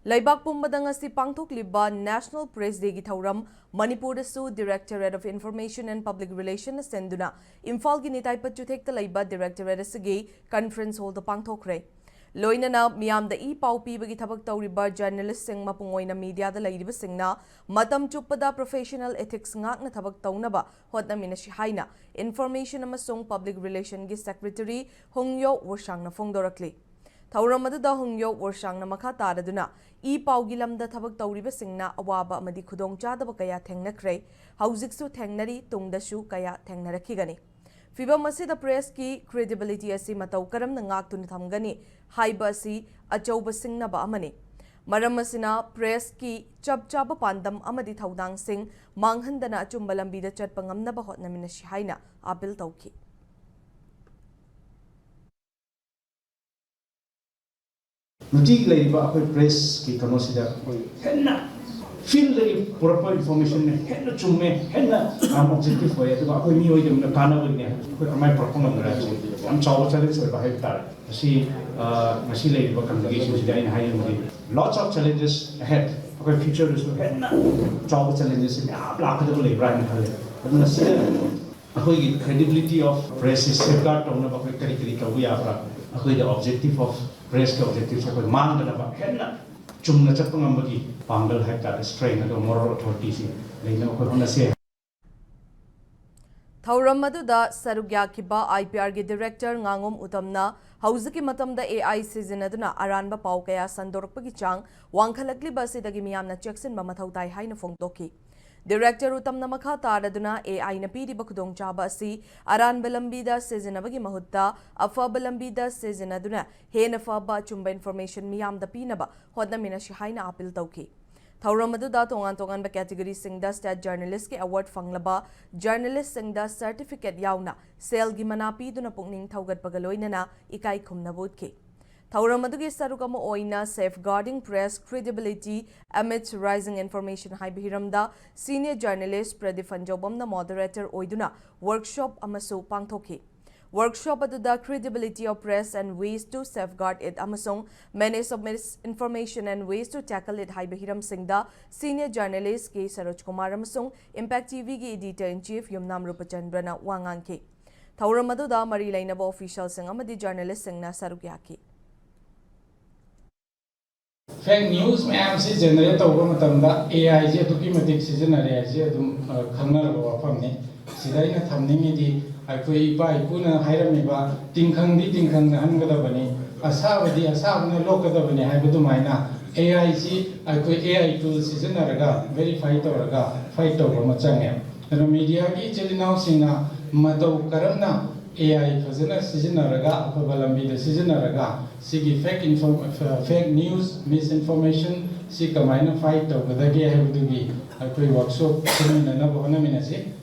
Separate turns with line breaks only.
Laibak pumbadang asi pangthokliba National Press Day gi thauram Manipur su Directorate of Information and Public Relations senduna Imphal gi nitai pachuthek ta laiba Directorate asigi conference hall da pangthokre loinana miyam da pau pibagi thabak tawriba journalist sing mapungoina media da lairiba singna matam chuppada professional ethics ngakna thabak tawnaba hotnamina shi haina information amasung public relation gi secretary Hongyo Woshangna phongdorakli Thauramada Hongyo Worshangna Makha Taraduna, pau gilam da thabak tawriba singna awaba amadi khudong chadaba kaya thengnakre, hauziksu thengnari tungdasu kaya thengnarakigani. Fibam asida press ki credibility asi matau karam ngaktu thamgani, haiba asi achauba singna ba amani. Maram asina press ki chaba pandam amadi thaudang sing manghandana achumbalambi da chatpangamna ba hotnamina shihaina apil tauki.
Nuti laiba akoi press ki kano sida henna feel the proper information ne henna chumme henna objective hoye to akoi mi hoye demna kana bol ne akoi amai perform ngam ra chi am chaw challenge hoye bahai tar si masi laiba congregation sida in high modi lots of challenges ahead akoi future is henna chaw challenges ne apla ka de laiba ne khale aduna sida akoi ki credibility of press is safeguard tawna ba akoi kari ka wi apra akoi the objective of press ka objective sa koi mang na ba henna chumna chapangambagi pangal haita strain ado moral authority si leina ko hona se
Thauram maduda sarugya kiba IPR ge director ngangom utamna hauziki matamda AI seasonaduna aranba pau kaya sandorpagi chang wangkhalakli basidagi miyamna checksin ba mathau tai haina phongdoki Director utamna makha taraduna AI na pidi bakudong chaba asi aran balambida seasonabagi mahutta afa balambida seasonaduna hena faba chumba information miyam da pinaba hodnamina shihaina apil tauki Thauramadu da tongan ba category singda state journalist ki award fanglaba journalist singda certificate yauna sel gi manapi duna pungning thaugat pagaloinana ikai khumna bodki Thauramadu sarukama oina safeguarding press credibility amidst rising information haibihiramda senior journalist Pradifan Jobamna moderator oiduna workshop amasu pangthoki workshop aduda credibility of press and ways to safeguard it amasung menace of misinformation and ways to tackle it haibihiram singda senior journalist K Saroj Kumar amasung Impact TV gi editor in chief Yumnam Rupachandrana wanganki Thauramadu da mari lainaba official sing amadi journalist singna sarugyaki
Fake news ma'am से generate होगा मतलब AI जे तो की मदद से genre जे तुम खंगना रहो अपन ने सीधा ही ना थमने में दी कोई इपा इपुना हायरम में बा तिंखंग ना हम कदा बने असाव ने लोग कदा बने हाय बतु मायना AI जी कोई AI tool से जनरेगा verify तो रगा fight तो बम चंगे तो मीडिया की चलिनाओ सिंगा मतौ करना AI फजना सिजनरगा अफबलंबी द सिजनरगा सिगी fake news misinformation si kamaina fight to gadagi hai budugi akoi workshop semina na bohna minasi